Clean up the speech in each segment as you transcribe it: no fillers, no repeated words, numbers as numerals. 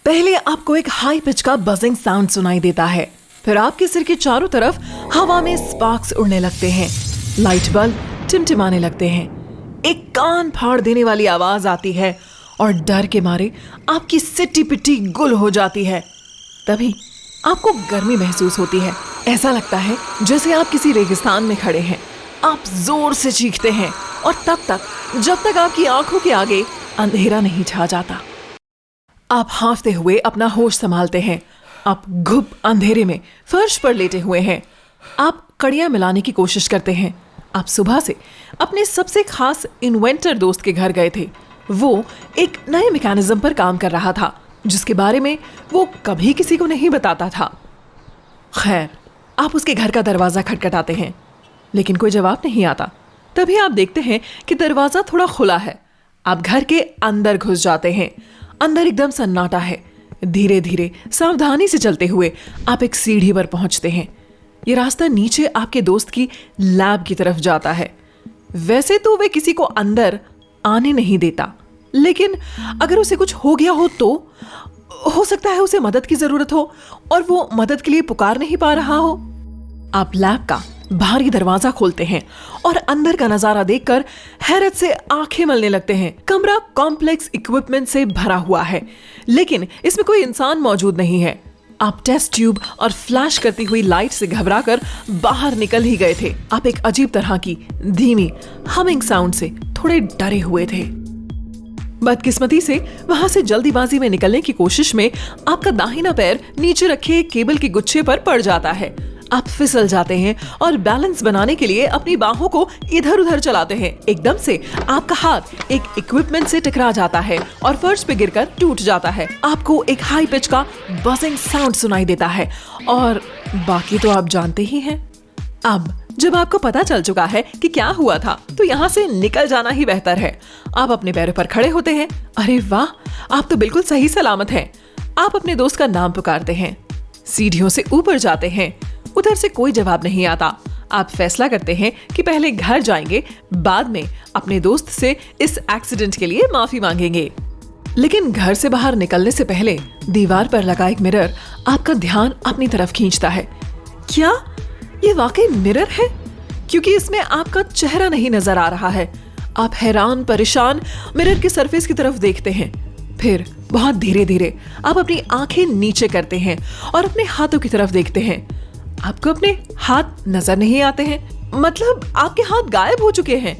पहले आपको एक हाई पिच का बजिंग साउंड सुनाई देता है, फिर आपके सिर के चारों तरफ हवा में स्पार्क्स उड़ने लगते हैं, लाइट बल्ब टिमटिमाने लगते हैं, एक कान फाड़ देने वाली आवाज आती है और डर के मारे आपकी सिट्टी पिट्टी गुल हो जाती है। तभी आपको गर्मी महसूस होती है। ऐसा लगता है जैसे आप किसी रेगिस्तान में खड़े हैं। आप जोर से चीखते हैं और तब तक जब तक आपकी आंखों के आगे अंधेरा नहीं छा जाता। आप हांफते हुए अपना होश संभालते हैं। आप घुप अंधेरे में फर्श पर लेटे हुए हैं। आप कड़ियां मिलाने की कोशिश करते हैं। आप सुबह से अपने सबसे खास इन्वेंटर दोस्त के घर गए थे। वो एक नए मैकेनिज्म पर काम कर रहा था जिसके बारे में वो कभी किसी को नहीं बताता था। खैर, आप उसके घर का दरवाजा खटखटाते हैं लेकिन कोई जवाब नहीं आता। तभी आप देखते हैं कि दरवाजा थोड़ा खुला है। आप घर के अंदर घुस जाते हैं। अंदर एकदम सन्नाटा है। धीरे धीरे सावधानी से चलते हुए आप एक सीढ़ी पर पहुंचते हैं। ये रास्ता नीचे आपके दोस्त की लैब की तरफ जाता है। वैसे तो वे किसी को अंदर आने नहीं देता, लेकिन अगर उसे कुछ हो गया हो तो हो सकता है उसे मदद की जरूरत हो और वो मदद के लिए पुकार नहीं पा रहा हो। आप लैब का भारी दरवाजा खोलते हैं और अंदर का नजारा देखकर हैरत से आंखें मलने लगते हैं। कमरा कॉम्प्लेक्स इक्विपमेंट से भरा हुआ है, लेकिन इसमें कोई इंसान मौजूद नहीं है। आप टेस्ट ट्यूब और फ्लैश करती हुई लाइट से घबराकर बाहर निकल ही गए थे। आप एक अजीब तरह की धीमी हमिंग साउंड से थोड़े डरे हुए थे। बदकिस्मती से वहां से जल्दीबाजी में निकलने की कोशिश में आपका दाहिना पैर नीचे रखे केबल के गुच्छे पर पड़ जाता है। आप फिसल जाते हैं और बैलेंस बनाने के लिए अपनी बाहों को इधर उधर चलाते हैं। एकदम से आपका हाथ एक इक्विपमेंट से टकरा जाता है और फर्श पे गिरकर टूट जाता है। आपको एक हाई पिच का बजिंग साउंड सुनाई देता है और बाकी तो आप जानते ही हैं। अब जब आपको पता चल चुका है कि क्या हुआ था, तो यहाँ से निकल जाना ही बेहतर है। आप अपने पैरों पर खड़े होते हैं। अरे वाह, आप तो बिल्कुल सही सलामत हैं। आप अपने दोस्त का नाम पुकारते हैं। सीढ़ियों से ऊपर जाते हैं। उधर से कोई जवाब नहीं आता। आप फैसला करते हैं कि पहले घर जाएंगे, बाद में अपने दोस्त से इस एक्सीडेंट के लिए माफी मांगेंगे। लेकिन घर से बाहर निकलने से पहले दीवार पर लगा एक मिरर आपका ध्यान अपनी तरफ खींचता है। क्या ये वाकई मिरर है? क्योंकि इसमें आपका चेहरा नहीं नजर आ रहा है। आप हैरान परेशान मिरर के सरफेस की तरफ देखते हैं। फिर बहुत धीरे धीरे आप अपनी आंखें नीचे करते हैं और अपने हाथों की तरफ देखते हैं। आपको अपने हाथ नजर नहीं आते हैं, मतलब आपके हाथ गायब हो चुके हैं।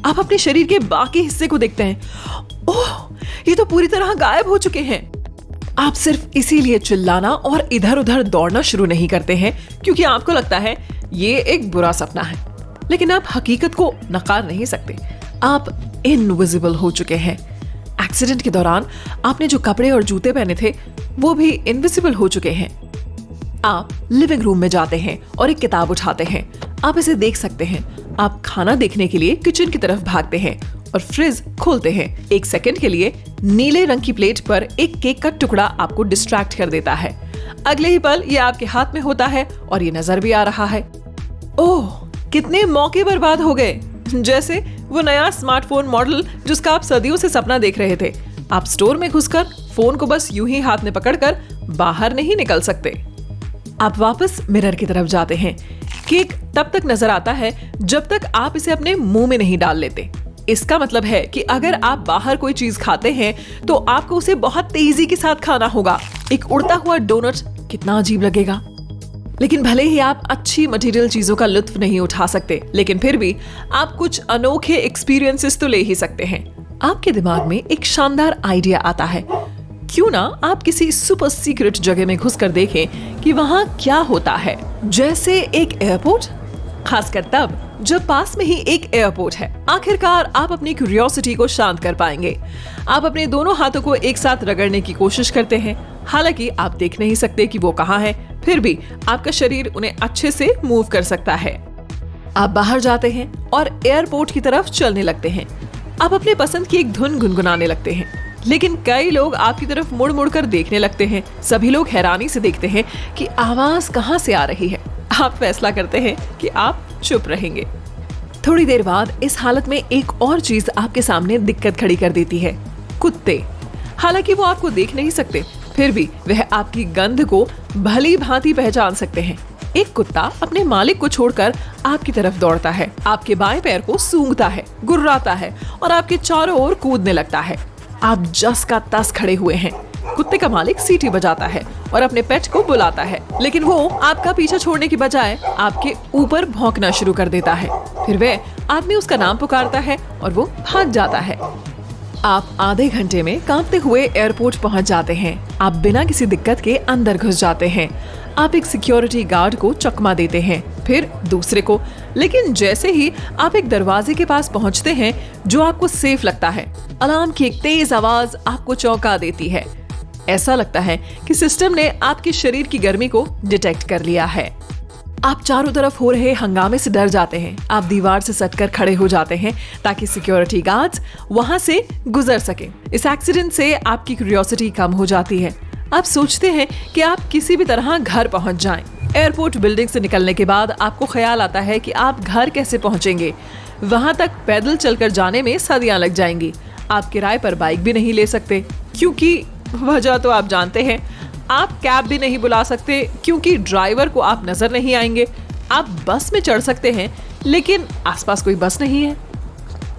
आप अपने शरीर के बाकी हिस्से को देखते हैं। ओह, ये तो पूरी तरह गायब हो चुके हैं। आप सिर्फ इसीलिए चिल्लाना और इधर उधर दौड़ना शुरू नहीं करते हैं क्योंकि आपको लगता है ये एक बुरा सपना है, लेकिन आप हकीकत को नकार नहीं सकते। आप इनविजिबल हो चुके हैं। एक्सीडेंट के दौरान आपने जो कपड़े और जूते पहने थे वो भी इनविजिबल हो चुके हैं। आप लिविंग रूम में जाते हैं और एक किताब उठाते हैं। आप इसे देख सकते हैं। आप खाना देखने के लिए किचन की तरफ भागते हैं और फ्रिज खोलते हैं। एक सेकंड के लिए नीले रंग की प्लेट पर एक केक का टुकड़ा आपको डिस्ट्रैक्ट कर देता है। अगले ही पल ये आपके हाथ में होता है और ये नजर भी आ रहा है। ओह, कितने मौके बर्बाद हो गए। जैसे वो नया स्मार्टफोन मॉडल जिसका आप सदियों से सपना देख रहे थे। आप स्टोर में घुसकर फोन को बस यूं ही हाथ में पकड़कर बाहर नहीं निकल सकते। आप वापस मिरर की तरफ जाते हैं। केक तब तक नजर आता है जब तक आप इसे अपने मुंह में नहीं डाल लेते। इसका मतलब है कि अगर आप बाहर कोई चीज खाते हैं तो आपको उसे बहुत तेजी के साथ खाना होगा। एक उड़ता हुआ डोनट कितना अजीब लगेगा। लेकिन भले ही आप अच्छी मटेरियल चीजों का लुत्फ नहीं उठा सकते, लेकिन फिर भी आप कुछ अनोखे एक्सपीरियंसेस तो ले ही सकते हैं। आपके दिमाग में एक शानदार आइडिया आता है। क्यों ना आप किसी सुपर सीक्रेट जगह में घुसकर देखें कि वहाँ क्या होता है। जैसे एक एयरपोर्ट, खासकर तब जब पास में ही एक एयरपोर्ट है। आखिरकार आप अपनी क्यूरियोसिटी को शांत कर पाएंगे। आप अपने दोनों हाथों को एक साथ रगड़ने की कोशिश करते हैं। हालांकि आप देख नहीं सकते कि वो कहाँ है, फिर भी आपका शरीर उन्हें अच्छे से मूव कर सकता है। आप बाहर जाते हैं और एयरपोर्ट की तरफ चलने लगते हैं। आप अपने पसंद की एक धुन गुनगुनाने लगते हैं, लेकिन कई लोग आपकी तरफ मुड़ मुड़ कर देखने लगते हैं। सभी लोग हैरानी से देखते हैं कि आवाज कहाँ से आ रही है। आप फैसला करते हैं कि आप चुप रहेंगे। थोड़ी देर बाद इस हालत में एक और चीज आपके सामने दिक्कत खड़ी कर देती है। कुत्ते। हालांकि वो आपको देख नहीं सकते, फिर भी वह आपकी गंध को भली भांति पहचान सकते हैं। एक कुत्ता अपने मालिक को छोड़कर आपकी तरफ दौड़ता है, आपके बाएं पैर को सूंघता है, गुर्राता है और आपके चारों ओर कूदने लगता है। आप जस का तस खड़े हुए हैं। कुत्ते का मालिक सीटी बजाता है और अपने पेट को बुलाता है, लेकिन वो आपका पीछा छोड़ने की बजाय आपके ऊपर भौंकना शुरू कर देता है। फिर वह आदमी उसका नाम पुकारता है और वो भाग जाता है। आप आधे घंटे में कांपते हुए एयरपोर्ट पहुंच जाते हैं। आप बिना किसी दिक्कत के अंदर घुस जाते हैं। आप एक सिक्योरिटी गार्ड को चकमा देते हैं, फिर दूसरे को, लेकिन जैसे ही आप एक दरवाजे के पास पहुंचते हैं जो आपको सेफ लगता है, अलार्म की एक तेज आवाज आपको चौंका देती है। ऐसा लगता है कि सिस्टम ने आपके शरीर की गर्मी को डिटेक्ट कर लिया है। आप चारों तरफ हो रहे हंगामे से डर जाते हैं। आप दीवार से सटकर खड़े हो जाते हैं ताकि सिक्योरिटी गार्ड्स वहां से गुजर सके। इस एक्सीडेंट से आपकी क्यूरियोसिटी कम हो जाती है। आप सोचते हैं कि आप किसी भी तरह घर पहुंच जाएं। एयरपोर्ट बिल्डिंग से निकलने के बाद आपको ख्याल आता है कि आप घर कैसे पहुंचेंगे। वहां तक पैदल चलकर जाने में सदियां लग जाएंगी। आप किराए पर बाइक भी नहीं ले सकते, क्योंकि वजह तो आप जानते हैं। आप कैब भी नहीं बुला सकते क्योंकि ड्राइवर को आप नजर नहीं आएंगे। आप बस में चढ़ सकते हैं, लेकिन आसपास कोई बस नहीं है।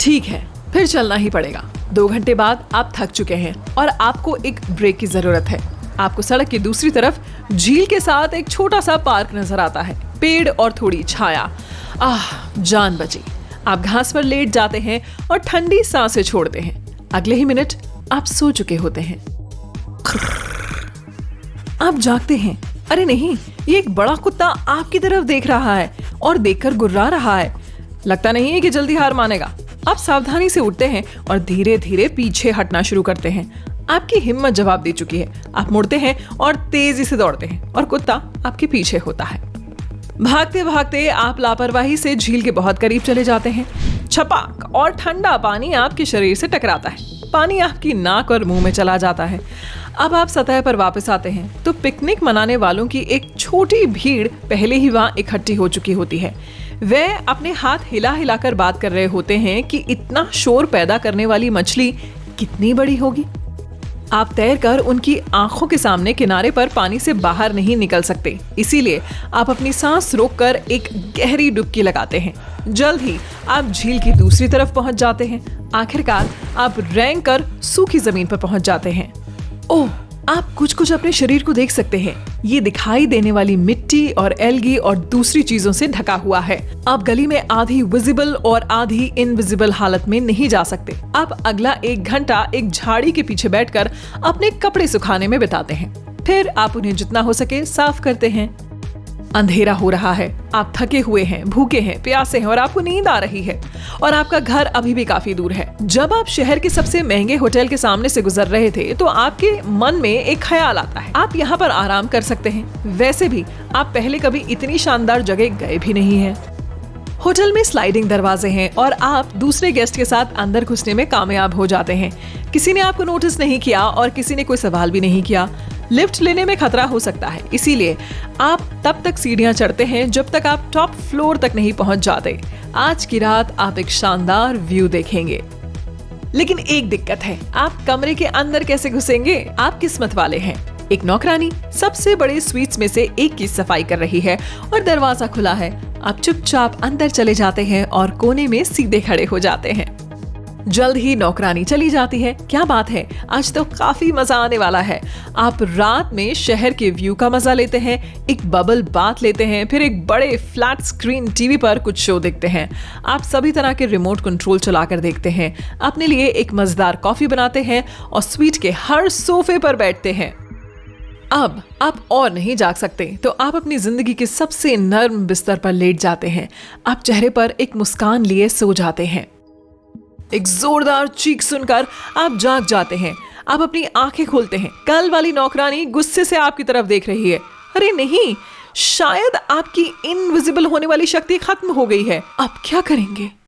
ठीक है, फिर चलना ही पड़ेगा। 2 घंटे बाद आप थक चुके हैं और आपको एक ब्रेक की जरूरत है। आपको सड़क की दूसरी तरफ झील के साथ एक छोटा सा पार्क नजर आता है, पेड़ और थोड़ी छाया। जान बची। आप घास पर लेट जाते हैं और ठंडी सांसें छोड़ते हैं। अगले ही मिनट आप सो चुके होते हैं। आप जागते हैं। अरे नहीं, ये एक बड़ा कुत्ता आपकी तरफ देख रहा है और देखकर गुर्रा रहा है। लगता नहीं है कि जल्दी हार मानेगा। आप सावधानी से उठते हैं और धीरे धीरे पीछे हटना शुरू करते हैं। आपकी हिम्मत जवाब दे चुकी है। आप मुड़ते हैं और तेजी से दौड़ते हैं और कुत्ता आपके पीछे होता है। भागते भागते आप लापरवाही से झील के बहुत करीब चले जाते हैं। छपाक और ठंडा पानी आपके शरीर से टकराता है। पानी आपकी नाक और मुंह में चला जाता है। अब आप सतह पर वापस आते हैं तो पिकनिक मनाने वालों की एक छोटी भीड़ पहले ही वहां इकट्ठी हो चुकी होती है। वे अपने हाथ हिला हिलाकर बात कर रहे होते हैं कि इतना शोर पैदा करने वाली मछली कितनी बड़ी होगी। आप तैरकर उनकी आंखों के सामने किनारे पर पानी से बाहर नहीं निकल सकते, इसीलिए आप अपनी सांस रोककर एक गहरी डुबकी लगाते हैं। जल्द ही आप झील की दूसरी तरफ पहुंच जाते हैं। आखिरकार आप रेंग कर सूखी जमीन पर पहुंच जाते हैं। ओह, आप कुछ कुछ अपने शरीर को देख सकते हैं। ये दिखाई देने वाली मिट्टी और एल्गी और दूसरी चीजों से ढका हुआ है। आप गली में आधी विजिबल और आधी इनविजिबल हालत में नहीं जा सकते। आप अगला 1 घंटा एक झाड़ी के पीछे बैठकर अपने कपड़े सुखाने में बिताते हैं। फिर आप उन्हें जितना हो सके साफ करते हैं। अंधेरा हो रहा है। आप थके हुए हैं, भूखे हैं, प्यासे हैं और आपको नींद आ रही है और आपका घर अभी भी काफी दूर है। जब आप शहर के सबसे महंगे होटल के सामने से गुजर रहे थे तो आपके मन में एक ख्याल आता है, आप यहाँ पर आराम कर सकते हैं। वैसे भी आप पहले कभी इतनी शानदार जगह गए भी नहीं हैं। होटल में स्लाइडिंग दरवाजे हैं और आप दूसरे गेस्ट के साथ अंदर घुसने में कामयाब हो जाते हैं। किसी ने आपको नोटिस नहीं किया और किसी ने कोई सवाल भी नहीं किया। लिफ्ट लेने में खतरा हो सकता है, इसीलिए आप तब तक सीढ़ियां चढ़ते हैं जब तक आप टॉप फ्लोर तक नहीं पहुंच जाते। आज की रात आप एक शानदार व्यू देखेंगे। लेकिन एक दिक्कत है, आप कमरे के अंदर कैसे घुसेंगे? आप किस्मत वाले हैं। एक नौकरानी सबसे बड़े स्वीट्स में से एक की सफाई कर रही है और दरवाजा खुला है। आप चुपचाप अंदर चले जाते हैं और कोने में सीधे खड़े हो जाते हैं। जल्द ही नौकरानी चली जाती है। क्या बात है, आज तो काफी मजा आने वाला है। आप रात में शहर के व्यू का मजा लेते हैं, एक बबल बाथ लेते हैं, फिर एक बड़े फ्लैट स्क्रीन टीवी पर कुछ शो देखते हैं। आप सभी तरह के रिमोट कंट्रोल चलाकर देखते हैं, अपने लिए एक मजेदार कॉफी बनाते हैं और स्वीट के हर सोफे पर बैठते हैं। अब आप और नहीं जाग सकते तो आप अपनी जिंदगी के सबसे नर्म बिस्तर पर लेट जाते हैं। आप चेहरे पर एक मुस्कान लिए सो जाते हैं। एक जोरदार चीख सुनकर आप जाग जाते हैं। आप अपनी आंखें खोलते हैं। कल वाली नौकरानी गुस्से से आपकी तरफ देख रही है। अरे नहीं, शायद आपकी इनविजिबल होने वाली शक्ति खत्म हो गई है। अब क्या करेंगे?